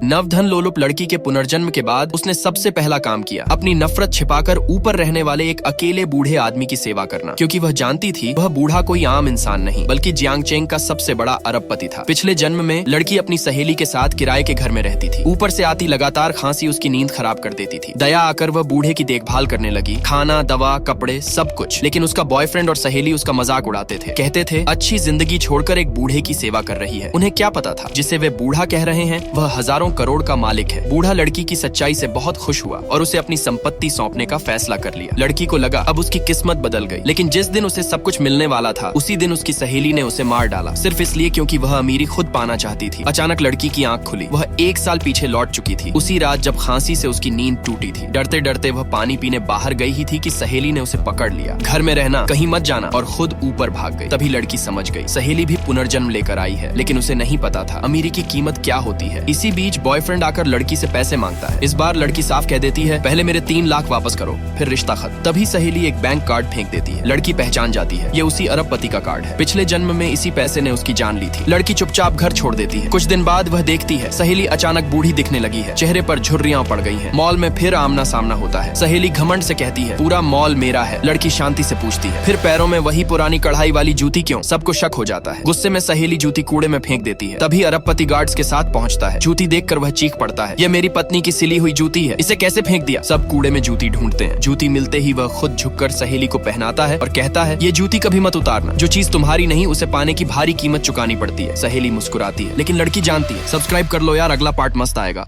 नवधन लोलुप लड़की के पुनर्जन्म के बाद उसने सबसे पहला काम किया अपनी नफरत छिपाकर ऊपर रहने वाले एक अकेले बूढ़े आदमी की सेवा करना, क्योंकि वह जानती थी वह बूढ़ा कोई आम इंसान नहीं बल्कि जियांगचेंग का सबसे बड़ा अरबपति था। पिछले जन्म में लड़की अपनी सहेली के साथ किराए के घर में रहती थी। ऊपर से आती लगातार खांसी उसकी नींद खराब कर देती थी। दया आकर वह बूढ़े की देखभाल करने लगी, खाना, दवा, कपड़े, सब कुछ। लेकिन उसका बॉयफ्रेंड और सहेली उसका मजाक उड़ाते थे, कहते थे अच्छी जिंदगी छोड़कर एक बूढ़े की सेवा कर रही है। उन्हें क्या पता था जिसे वे बूढ़ा कह रहे हैं वह हजारों करोड़ का मालिक है। बूढ़ा लड़की की सच्चाई से बहुत खुश हुआ और उसे अपनी संपत्ति सौंपने का फैसला कर लिया। लड़की को लगा अब उसकी किस्मत बदल गई, लेकिन जिस दिन उसे सब कुछ मिलने वाला था उसी दिन उसकी सहेली ने उसे मार डाला, सिर्फ इसलिए क्योंकि वह अमीरी खुद पाना चाहती थी। अचानक लड़की की आंख खुली। वह 1 साल पीछे लौट चुकी थी, उसी रात जब खांसी से उसकी नींद टूटी थी। डरते डरते वह पानी पीने बाहर गई ही थी कि सहेली ने उसे पकड़ लिया। घर में रहना, कहीं मत जाना, और खुद ऊपर भाग गई। तभी लड़की समझ गई सहेली भी पुनर्जन्म लेकर आई है, लेकिन उसे नहीं पता था अमीरी की कीमत क्या होती है। इसी बीच बॉयफ्रेंड आकर लड़की से पैसे मांगता है। इस बार लड़की साफ कह देती है पहले मेरे 3 लाख वापस करो, फिर रिश्ता खत्म। तभी सहेली एक बैंक कार्ड फेंक देती है। लड़की पहचान जाती है ये उसी अरबपति का कार्ड है। पिछले जन्म में इसी पैसे ने उसकी जान ली थी। लड़की चुपचाप घर छोड़ देती है। कुछ दिन बाद वह देखती है सहेली अचानक बूढ़ी दिखने लगी है, चेहरे पर झुर्रियां पड़ गई हैं। मॉल में फिर आमना सामना होता है। सहेली घमंड से कहती है पूरा मॉल मेरा है। लड़की शांति से पूछती है फिर पैरों में वही पुरानी कढ़ाई वाली जूती क्यों? सबको शक हो जाता है। गुस्से में सहेली जूती कूड़े में फेंक देती है। तभी अरबपति गार्ड्स के साथ पहुंचता है। जूती देखकर वह चीख पड़ता है ये मेरी पत्नी की सिली हुई जूती है, इसे कैसे फेंक दिया? सब कूड़े में जूती ढूंढते हैं। जूती मिलते ही वह खुद झुककर सहेली को पहनाता है और कहता है ये जूती कभी मत उतारना, जो चीज तुम्हारी नहीं उसे पाने की भारी कीमत चुकानी पड़ती है। सहेली मुस्कुराती है, लेकिन लड़की जानती है। सब्सक्राइब कर लो यार, अगला पार्ट मस्त आएगा।